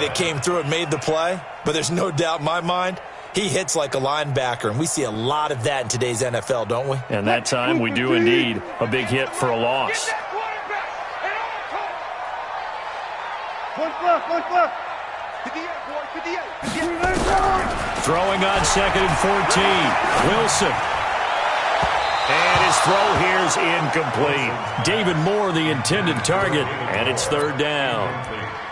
that came through and made the play, but there's no doubt in my mind he hits like a linebacker, and we see a lot of that in today's NFL, don't we? And that time we do indeed. A big hit for a loss. Throwing on 2nd and 14. Wilson. And his throw here is incomplete. David Moore, the intended target, and it's 3rd down.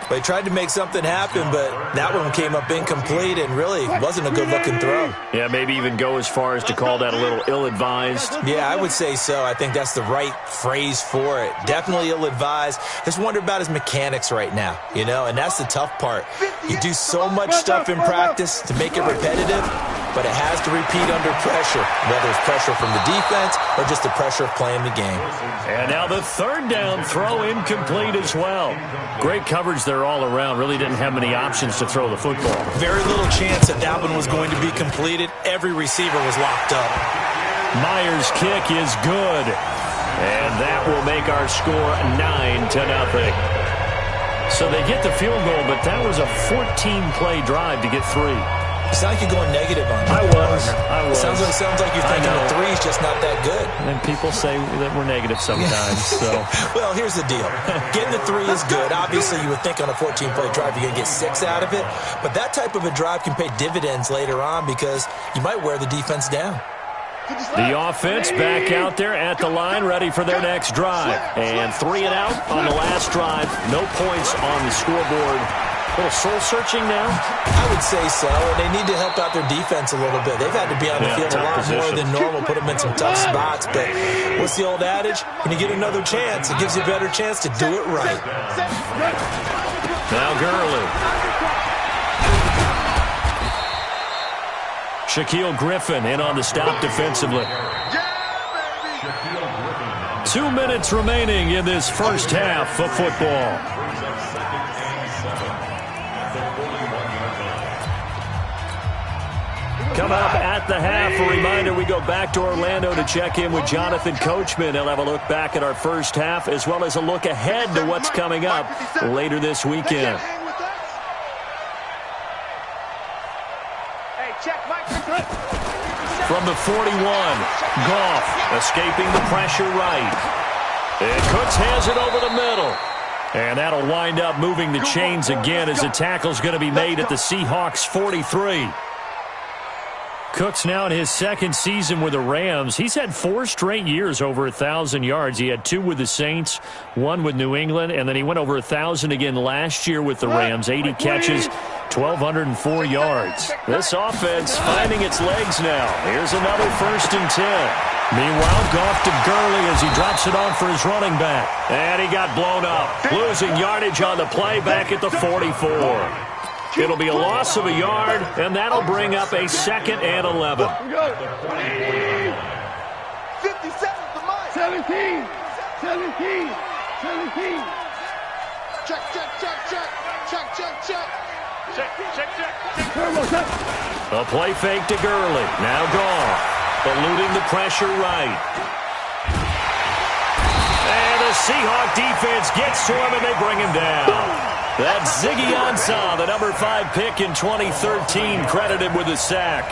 They tried to make something happen, but that one came up incomplete and really wasn't a good-looking throw. Yeah, maybe even go as far as to call that a little ill-advised. Yeah, I would say so. I think that's the right phrase for it. Definitely ill-advised. Just wonder about his mechanics right now, you know, and that's the tough part. You do so much stuff in practice to make it repetitive, but it has to repeat under pressure, whether it's pressure from the defense or just the pressure of playing the game. And now the 3rd down throw incomplete as well. Great coverage there all around. Really didn't have many options to throw the football. Very little chance that that one was going to be completed. Every receiver was locked up. Myers' kick is good. And that will make our score 9-0. So they get the field goal, but that was a 14-play drive to get 3. It's not like you're going negative on I was. Sounds like you're thinking the 3 is just not that good. And people say that we're negative sometimes. So, well, here's the deal. Getting the 3 is good. Obviously, you would think on a 14-play drive you're going to get 6 out of it. But that type of a drive can pay dividends later on because you might wear the defense down. The offense back out there at the line, ready for their next drive. And 3 and out on the last drive. No points on the scoreboard. A little soul-searching now? I would say so. They need to help out their defense a little bit. They've had to be on the field a lot more than normal, put them in some tough spots. But what's the old adage? When you get another chance, it gives you a better chance to do it right. Now Gurley. Shaquille Griffin in on the stop defensively. 2 minutes remaining in this first half of football. Coming up at the half, a reminder, we go back to Orlando to check in with Jonathan Coachman. He'll have a look back at our first half as well as a look ahead to what's coming up later this weekend. From the 41, Goff escaping the pressure right. And Cooks has it over the middle. And that'll wind up moving the chains again as the tackle's going to be made at the Seahawks 43. Cooks now in his 2nd season with the Rams. He's had 4 straight years over 1,000 yards. He had 2 with the Saints, 1 with New England, and then he went over 1,000 again last year with the Rams. 80 catches, 1,204 yards. This offense finding its legs now. Here's another 1st and 10. Meanwhile, Goff to Gurley as he drops it on for his running back. And he got blown up, losing yardage on the play back at the 44. It'll be a loss of a yard, and that'll bring up a 2nd and 11. 57 to Mike. 17. Check. A play fake to Gurley. Now Goff, eluding the pressure right. And the Seahawk defense gets to him, and they bring him down. That's Ziggy Ansah, the number 5 pick in 2013, credited with a sack.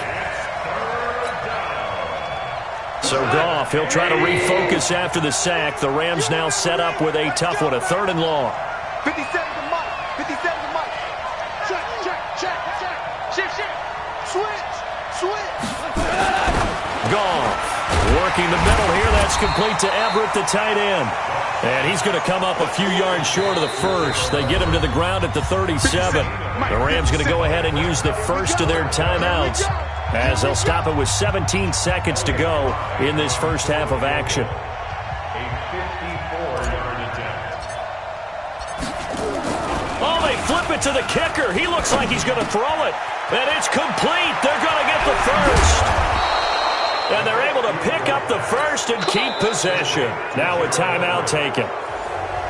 So Goff, he'll try to refocus after the sack. The Rams now set up with a tough one, a 3rd and long. 57 to Mike. 57 to Mike. Check. Switch. Goff working the middle here. That's complete to Everett, the tight end. And he's going to come up a few yards short of the first. They get him to the ground at the 37. The Rams going to go ahead and use the first of their timeouts as they'll stop it with 17 seconds to go in this first half of action. Oh, they flip it to the kicker. He looks like he's going to throw it. And it's complete. They're going to get the first. And they're able to pick up the first and keep possession. Now a timeout taken.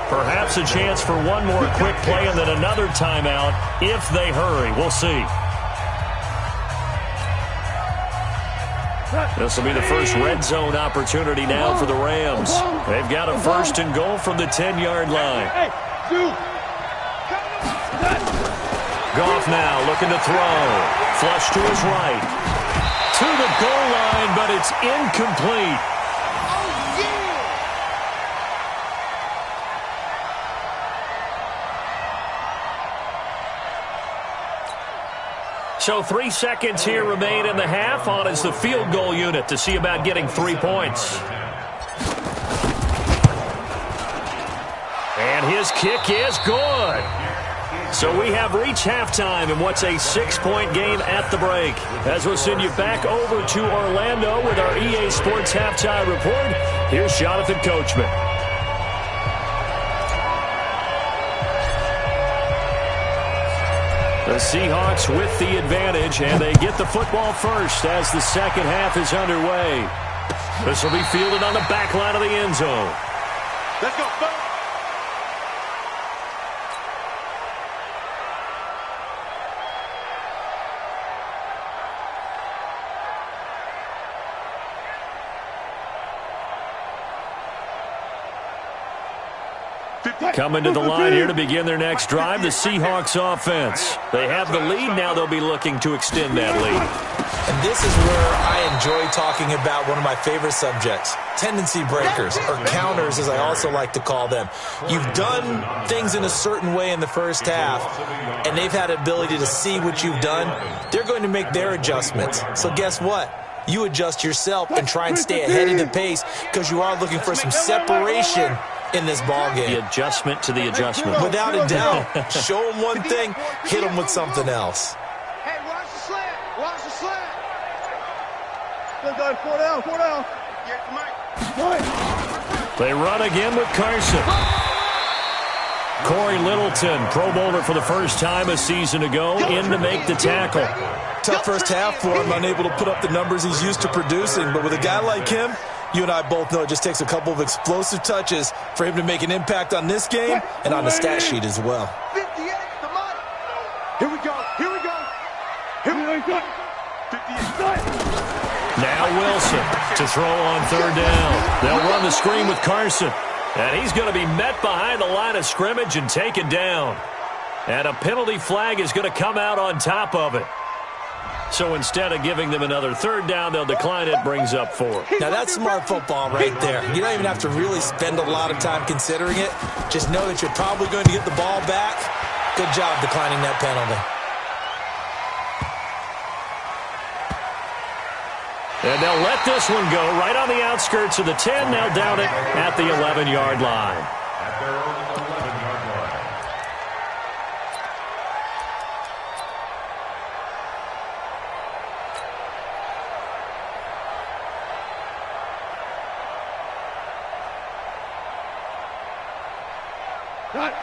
Perhaps a chance for one more quick play and then another timeout if they hurry. We'll see. This will be the first red zone opportunity now for the Rams. They've got a 1st and goal from the 10-yard line. Goff now looking to throw. Flush to his right. To the goal line, but it's incomplete. So 3 seconds here remain in the half. On is the field goal unit to see about getting 3 points. And his kick is good. So we have reached halftime in what's a 6-point game at the break. As we'll send you back over to Orlando with our EA Sports Halftime Report, here's Jonathan Coachman. The Seahawks with the advantage, and they get the football first as the second half is underway. This will be fielded on the back line of the end zone. Let's go, folks. Coming to the line here to begin their next drive, the Seahawks offense. They have the lead. Now they'll be looking to extend that lead. And this is where I enjoy talking about one of my favorite subjects, tendency breakers, or counters as I also like to call them. You've done things in a certain way in the first half, and they've had the ability to see what you've done. They're going to make their adjustments. So guess what? You adjust yourself and try and stay ahead of the pace because you are looking for some separation in this ball game. The adjustment to the adjustment. Without a doubt. Show them one thing, hit them with something else. Hey, watch the slant. Watch the slant. Still going 4 down, 4 down. Get the mic. They run again with Carson. Corey Littleton, Pro Bowler for the first time a season ago, in to make the tackle. Tough first half for him, unable to put up the numbers he's used to producing. But with a guy like him, you and I both know it just takes a couple of explosive touches for him to make an impact on this game and on the stat sheet as well. 58, the money. Here we go. Here we go. Here we go. 58. Now Wilson to throw on third down. They'll run the screen with Carson. And he's going to be met behind the line of scrimmage and taken down. And a penalty flag is going to come out on top of it. So instead of giving them another third down, they'll decline it, brings up 4. Now that's smart football right there. You don't even have to really spend a lot of time considering it. Just know that you're probably going to get the ball back. Good job declining that penalty. And they'll let this one go right on the outskirts of the 10. Now down it at the 11-yard line.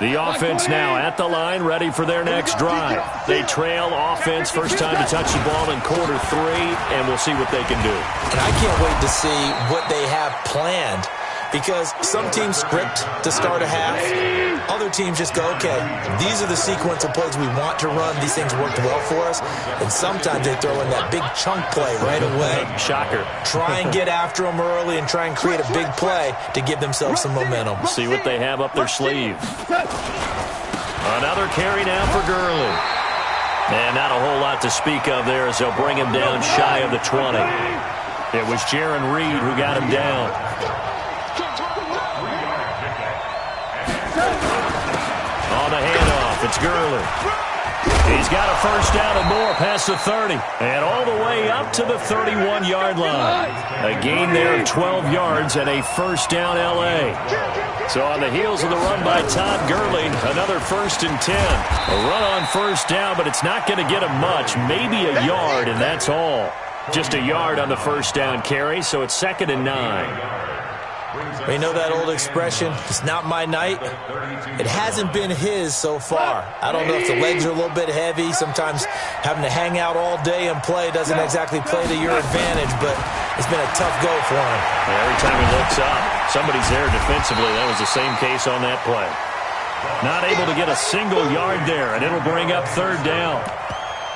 The offense now at the line, ready for their next drive. They trail offense, first time to touch the ball in quarter 3, and we'll see what they can do. And I can't wait to see what they have planned, because some teams script to start a half. Other teams just go, okay, these are the sequence of plays we want to run. These things worked well for us. And sometimes they throw in that big chunk play right away. Shocker. Try and get after them early and try and create a big play to give themselves some momentum. See what they have up their sleeve. Another carry now for Gurley. And not a whole lot to speak of there as they'll bring him down shy of the 20. It was Jaron Reed who got him down. On the handoff, it's Gurley. He's got a first down and more past the 30. And all the way up to the 31-yard line. A gain there of 12 yards and a first down L.A. So on the heels of the run by Todd Gurley, another 1st and 10. A run on first down, but it's not going to get him much. Maybe a yard, and that's all. Just a yard on the first down carry, so it's 2nd and 9. You know that old expression, it's not my night? It hasn't been his so far. I don't know if the legs are a little bit heavy. Sometimes having to hang out all day and play doesn't exactly play to your advantage, but it's been a tough go for him. Every time he looks up, somebody's there defensively. That was the same case on that play. Not able to get a single yard there, and it'll bring up 3rd down.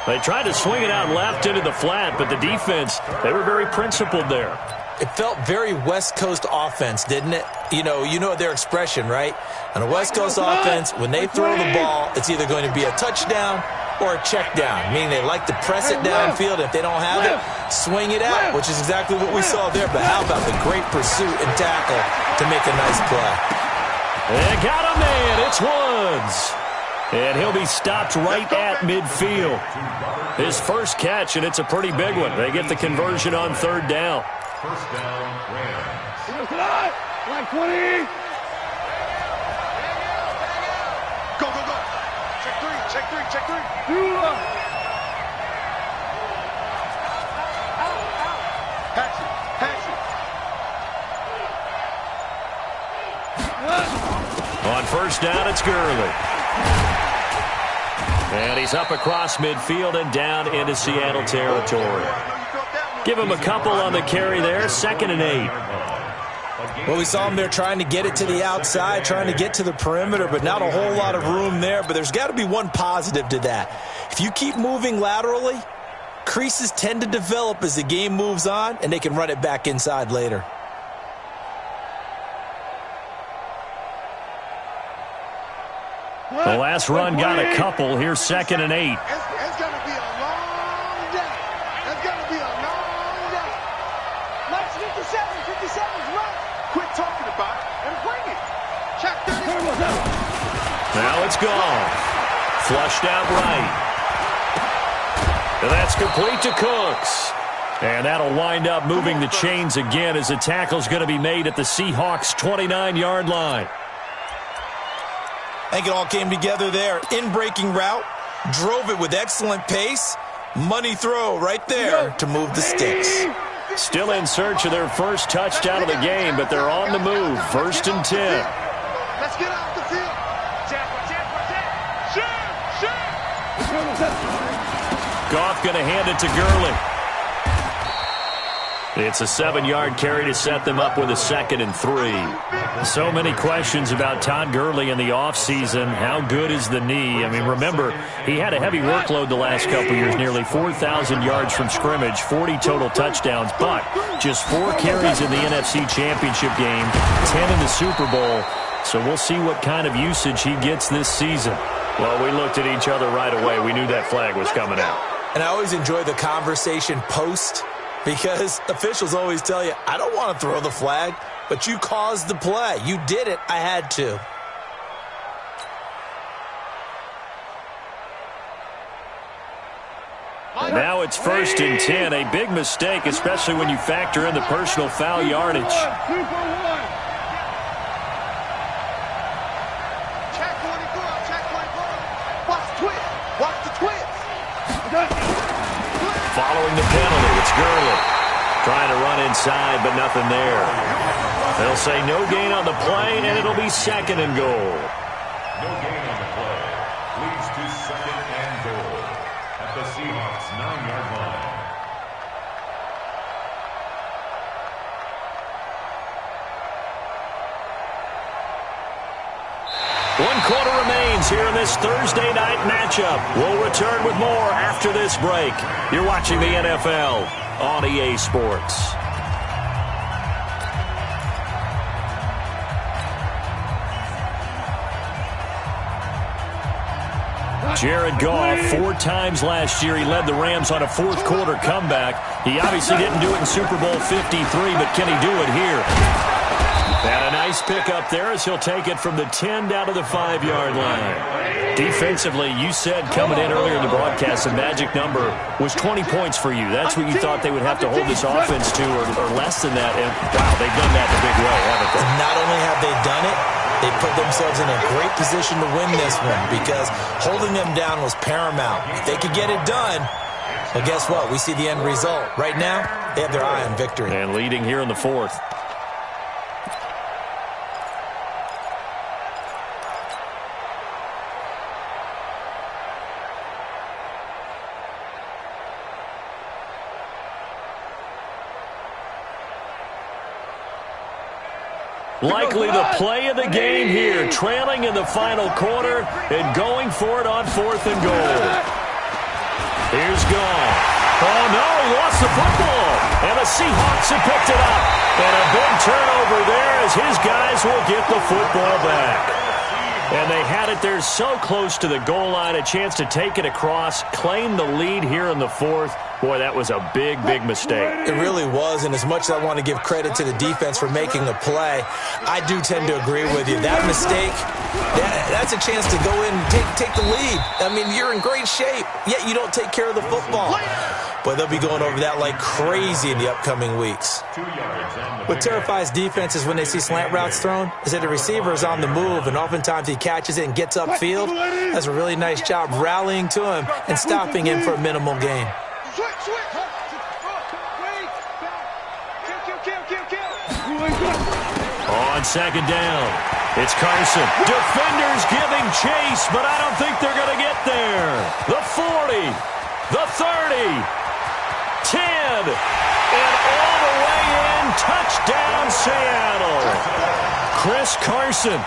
They tried to swing it out left into the flat, but the defense, they were very principled there. It felt very West Coast offense, didn't it? You know their expression, right? On a West Coast offense, when they throw the ball, it's either going to be a touchdown or a check down, meaning they like to press it downfield. If they don't have it, swing it out, which is exactly what we saw there. But how about the great pursuit and tackle to make a nice play? They got a man. It's Woods. And he'll be stopped right at midfield. His first catch, and it's a pretty big one. They get the conversion on third down. First down, Rams. Line 20. Go, go, go. Check three, check three, check three. Pass it, pass it. On first down, it's Gurley. And he's up across midfield and down into Seattle territory. Give him a couple on the carry there, 2nd and 8. Well, we saw him there trying to get it to the outside, trying to get to the perimeter, but not a whole lot of room there. But there's got to be one positive to that. If you keep moving laterally, creases tend to develop as the game moves on, and they can run it back inside later. The last run got a couple. Here's 2nd and 8. It's going to be a long day. It's going to be a long day. Let's 57's right. Quit talking about it and bring it. Check 30. Now it's gone. Flushed out right. And that's complete to Cooks. And that'll wind up moving the chains again as the tackle's going to be made at the Seahawks' 29-yard line. I think it all came together there. In-breaking route, drove it with excellent pace. Money throw right there to move the sticks. Still in search of their first touchdown of the game, but they're on the move. 1st and 10. Let's get off the field. Goff going to hand it to Gurley. It's a 7-yard carry to set them up with a 2nd and 3. So many questions about Todd Gurley in the offseason. How good is the knee? I mean, remember, he had a heavy workload the last couple years, nearly 4,000 yards from scrimmage, 40 total touchdowns, but just 4 carries in the NFC Championship game, 10 in the Super Bowl. So we'll see what kind of usage he gets this season. Well, we looked at each other right away. We knew that flag was coming out. And I always enjoy the conversation post, because officials always tell you, I don't want to throw the flag, but you caused the play. You did it. I had to. Now it's 1st and 10. A big mistake, especially when you factor in the personal foul yardage. Check 1. Check 1. Watch the twist. Watch the twist. Following the penalty, it's Gurley. Trying to run inside, but nothing there. They'll say no gain on the play, and it'll be 2nd and goal. No gain on the play. Leads to 2nd and goal at the Seahawks' 9-yard line. One quarter remains here in this Thursday night matchup. We'll return with more after this break. You're watching the NFL on EA Sports. Jared Goff, 4 times last year, he led the Rams on a fourth-quarter comeback. He obviously didn't do it in Super Bowl 53, but can he do it here? And a nice pickup there as he'll take it from the 10 down to the 5-yard line. Defensively, you said coming in earlier in the broadcast, the magic number was 20 points for you. That's what you thought they would have to hold this offense to, or less than that. And, wow, they've done that in a big way, haven't they? Not only have they done it, they put themselves in a great position to win this one because holding them down was paramount. If they could get it done, well, guess what? We see the end result. Right now, they have their eye on victory. And leading here in the 4th. Likely the play of the game here, trailing in the final quarter and going for it on 4th and goal. Here's Goff. Oh, no, he lost the football. And the Seahawks have picked it up. And a big turnover there as his guys will get the football back. And they had it there so close to the goal line, a chance to take it across, claim the lead here in the fourth. Boy, that was a big, big mistake. It really was, and as much as I want to give credit to the defense for making the play, I do tend to agree with you. That mistake, that's a chance to go in and take the lead. I mean, you're in great shape, yet you don't take care of the football. But they'll be going over that like crazy in the upcoming weeks. What terrifies defenses when they see slant routes thrown is that the receiver is on the move, and oftentimes he catches it and gets upfield. Does a really nice job rallying to him and stopping him for a minimal gain. On second down, it's Carson. Defenders giving chase, but I don't think they're going to get there. The 40, the 30, 10, and all the way in. Touchdown, Seattle. Chris Carson,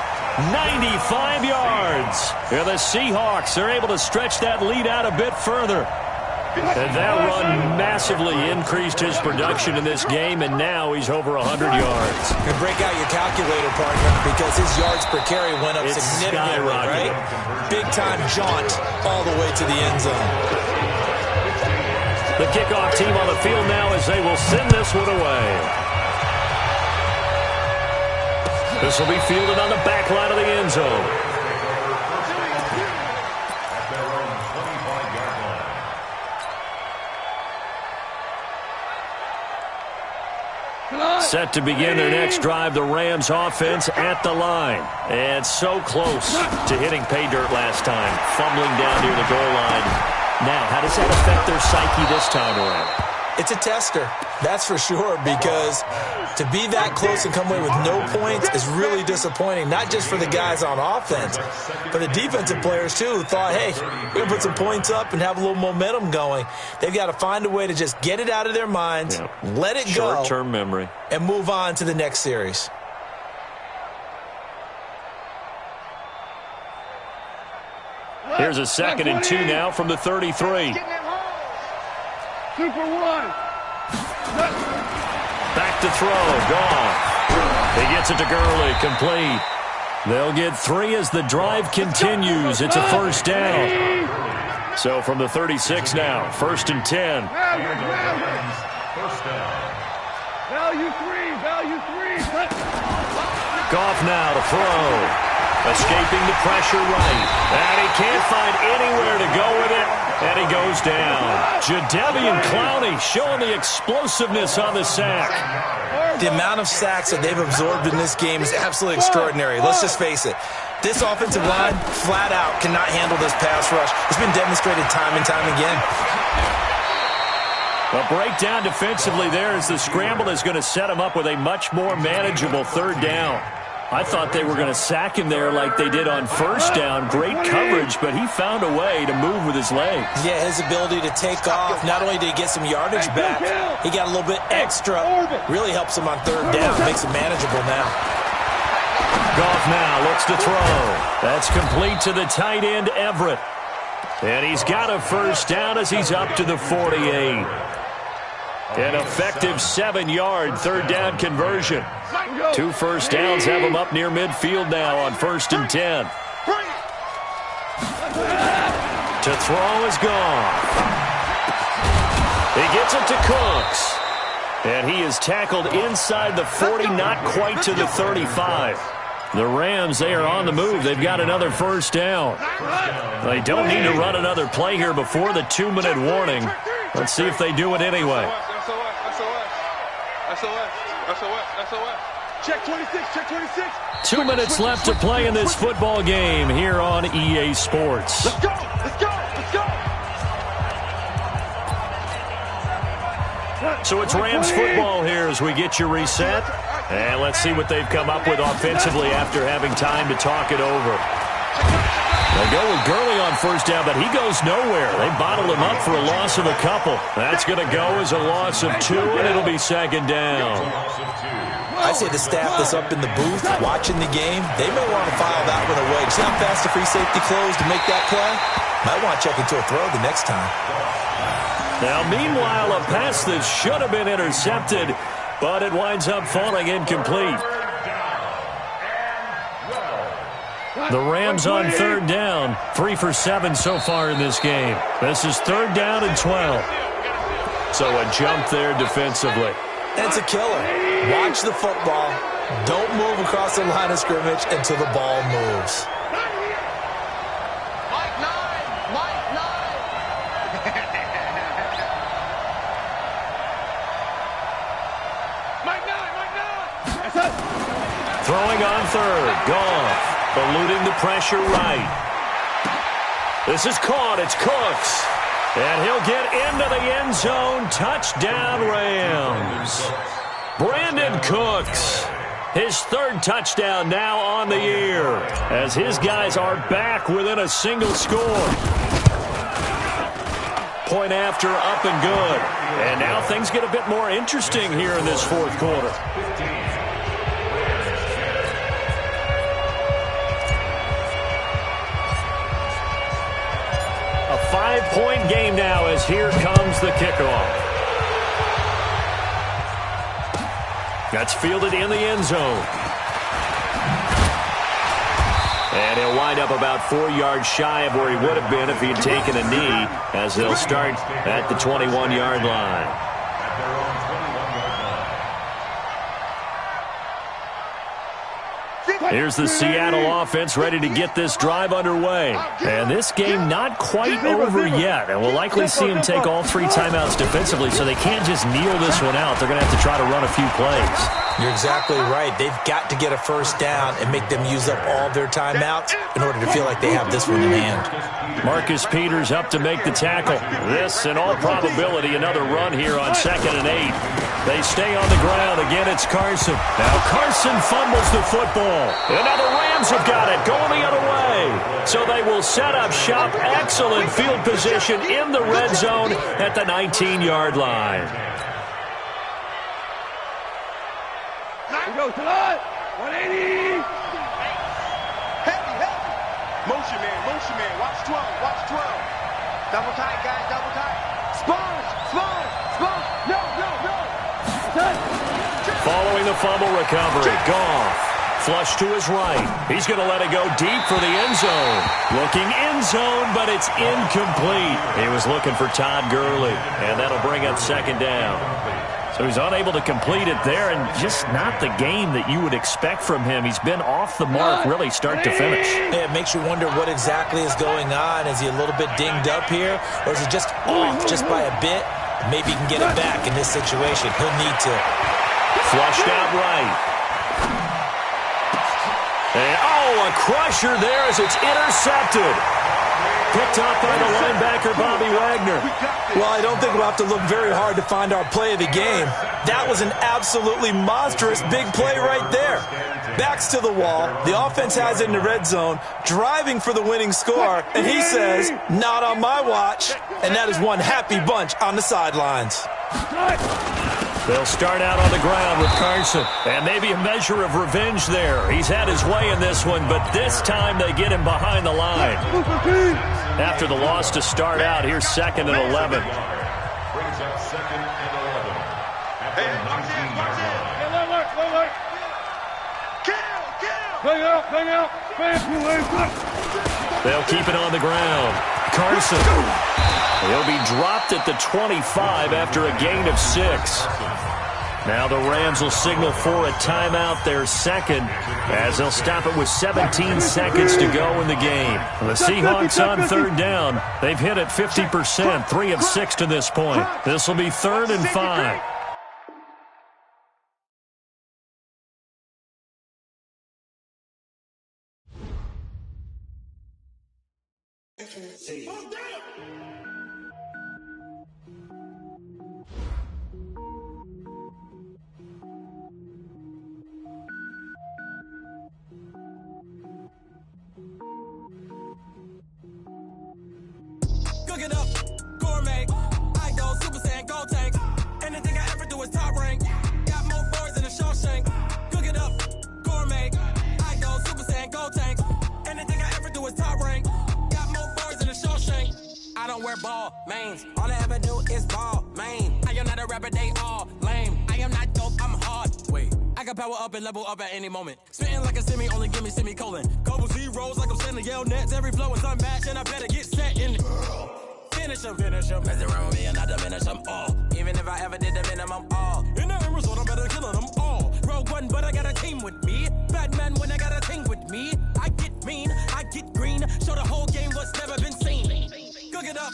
95 yards. And the Seahawks are able to stretch that lead out a bit further. And that run massively increased his production in this game, and now he's over 100 yards. And break out your calculator, partner, because his yards per carry went up significantly, right? Big-time jaunt all the way to the end zone. The kickoff team on the field now as they will send this one away. This will be fielded on the back line of the end zone. Set to begin their next drive, the Rams offense at the line. And so close to hitting pay dirt last time, fumbling down near the goal line. Now, how does that affect their psyche this time around? It's a tester, that's for sure, because to be that close and come away with no points is really disappointing, not just for the guys on offense, but the defensive players, too, who thought, hey, we're going to put some points up and have a little momentum going. They've got to find a way to just get it out of their minds, let it go, short-term memory, and move on to the next series. Here's a 2nd and 2 now from the 33. Super one. Back to throw. Gone. He gets it to Gurley. Complete. They'll get 3 as the drive continues. It's a first down. So from the 36 now, 1st and 10. Value three. Goff now to throw. Escaping the pressure right. And he can't find anywhere to go with it. And he goes down. Jadeveon Clowney showing the explosiveness on the sack. The amount of sacks that they've absorbed in this game is absolutely extraordinary. Let's just face it. This offensive line, flat out, cannot handle this pass rush. It's been demonstrated time and time again. A breakdown defensively there as the scramble is going to set him up with a much more manageable 3rd down. I thought they were going to sack him there like they did on 1st down. Great coverage, but he found a way to move with his legs. Yeah, his ability to take off. Not only did he get some yardage back, he got a little bit extra. Really helps him on 3rd down. Makes it manageable now. Goff now looks to throw. That's complete to the tight end, Everett. And he's got a first down as he's up to the 48. An effective 7-yard 3rd down conversion. 2 first downs have him up near midfield now on 1st and 10. To throw is gone. He gets it to Cooks. And he is tackled inside the 40, not quite to the 35. The Rams, they are on the move. They've got another first down. They don't need to run another play here before the 2-minute warning. Let's see if they do it anyway. Check 26. 2 minutes left to play in this football game here on EA Sports. Let's go. So it's Rams football here as we get you reset. And let's see what they've come up with offensively after having time to talk it over. They go with Gurley on first down, but he goes nowhere. They bottled him up for a loss of a couple. That's going to go as a loss of 2, and it'll be second down. I'd say the staff that's up in the booth watching the game, they may want to file that one away. See how fast the free safety closed to make that play? Might want to check into a throw the next time. Now, meanwhile, a pass that should have been intercepted, but it winds up falling incomplete. The Rams on third down, 3 for 7 so far in this game. This is third down and 12. So a jump there defensively. It's a killer. Watch the football. Don't move across the line of scrimmage until the ball moves. Mike 9! Mike 9! Mike 9! Mike 9! That's it! Throwing on third. Goff. Eluding the pressure right. This is caught. It's Cooks. And he'll get into the end zone. Touchdown, Rams. Brandon Cooks. His third touchdown now on the year as his guys are back within a single score. Point after, up and good. And now things get a bit more interesting here in this fourth quarter. A 5-point game now as here comes the kickoff. That's fielded in the end zone. And he'll wind up about 4 yards shy of where he would have been if he had taken a knee, as they'll start at the 21-yard line. Here's the Seattle offense ready to get this drive underway. And this game not quite over yet. And we'll likely see him take all 3 timeouts defensively, so they can't just kneel this one out. They're going to have to try to run a few plays. You're exactly right. They've got to get a first down and make them use up all their timeouts in order to feel like they have this one in hand. Marcus Peters up to make the tackle. This, in all probability, another run here on 2nd and 8. They stay on the ground. Again, it's Carson. Now Carson fumbles the football. And now the Rams have got it, going the other way. So they will set up shop. Excellent field position in the red zone at the 19-yard line. Here goes tonight. 180. Heavy. Motion man. Watch 12. Double tight, guys, double tight. Sponge. No. Following the fumble recovery, Goff. Flush to his right. He's going to let it go deep for the end zone. Looking end zone, but it's incomplete. He was looking for Todd Gurley, and that'll bring up 2nd down. So he's unable to complete it there, and just not the game that you would expect from him. He's been off the mark really start to finish. Yeah, it makes you wonder what exactly is going on. Is he a little bit dinged up here, or is it just off just by a bit? Maybe he can get it back in this situation. He'll need to. Flushed out right. And, a crusher there as it's intercepted. Picked up by the linebacker, Bobby Wagner. Well, I don't think we'll have to look very hard to find our play of the game. That was an absolutely monstrous big play right there. Backs to the wall. The offense has it in the red zone, driving for the winning score, and he says, not on my watch. And that is one happy bunch on the sidelines. They'll start out on the ground with Carson, and maybe a measure of revenge there. He's had his way in this one, but this time they get him behind the line. After the loss to start out, here's 2nd and 11. Brings up 2nd and 11 at the 19-yard line. They'll keep it on the ground. Carson. He'll be dropped at the 25 after a gain of 6. Now the Rams will signal for a timeout, their 2nd, as they'll stop it with 17 seconds to go in the game. The Seahawks on 3rd down. They've hit it 50%, 3 of 6 to this point. This will be 3rd and 5. Cook it up, gourmet. I go Super Saiyan, gold tank. Anything I ever do is top rank. Got more boys than a Shawshank. Cook it up, gourmet. I go Super Saiyan, gold tank. Anything I ever do is top rank. Got more boys than a Shawshank. I don't wear ball mains. All I ever do is ball main. I am not a rapper, they all lame. I am not dope, I'm hard. Wait, I can power up and level up at any moment. Spitting like a semi, only give me semicolon. Couple 0 rolls like I'm sending yell nets. Every flow is unmatched, and I better get set and finish them. Mess around with me and I diminish them all. Even if I ever did the minimum, all. In the end result, I'm better killing them all. Rogue One, but I got a team with me. Batman when I got a team with me. I get mean, I get green. Show the whole game what's never been seen. Cook it up,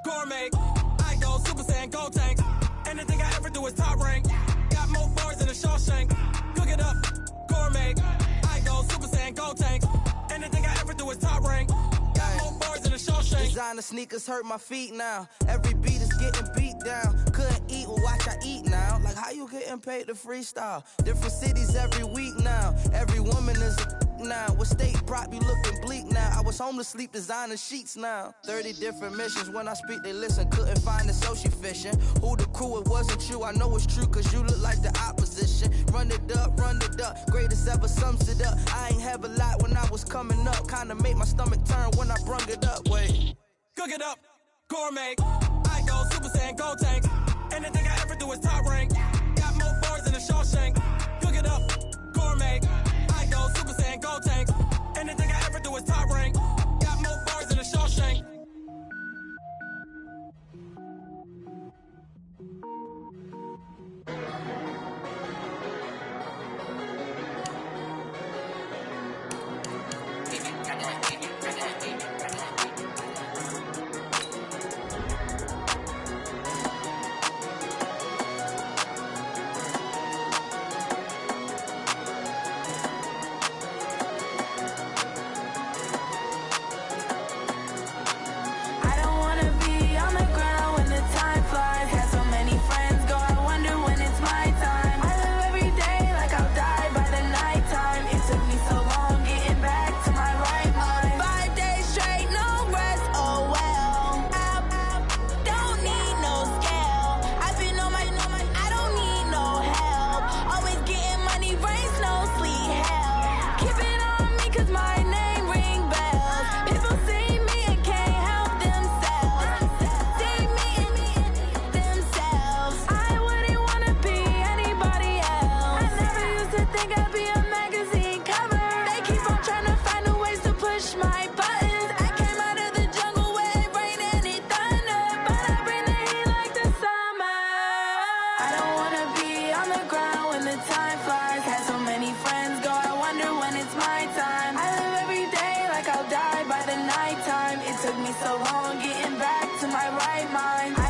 gourmet. I go Super Saiyan, Gold Tank. Anything I ever do is top rank. Got more bars than a Shawshank. Cook it up, gourmet. I go Super Saiyan, Gold Tank. Anything I ever do is top rank. Got more bars than a Shawshank. Designer sneakers hurt my feet now. Every beat is getting beat down. Couldn't eat, well watch I eat now. Like how you getting paid to freestyle? Different cities every week now. Every woman is a now. With state prop, you looking bleak now. I was home to sleep, designer sheets now. 30 different missions. When I speak, they listen. Couldn't find it, so she fishing. Who the crew, it wasn't you. I know it's true, cause you look like the opposition. Run it up, greatest ever sums it up. I ain't have a lot when I was coming up. Kinda made my stomach turn when I brung it up. Wait. Cook it up, gourmet. I go Super Saiyan, Gold Tank. Anything I ever do is top rank. Got more bars than a Shawshank. Cook it up, gourmet. I go Super Saiyan, Gold Tank. Anything I ever do is top rank. Got more bars than a Shawshank. Took me so long getting back to my right mind.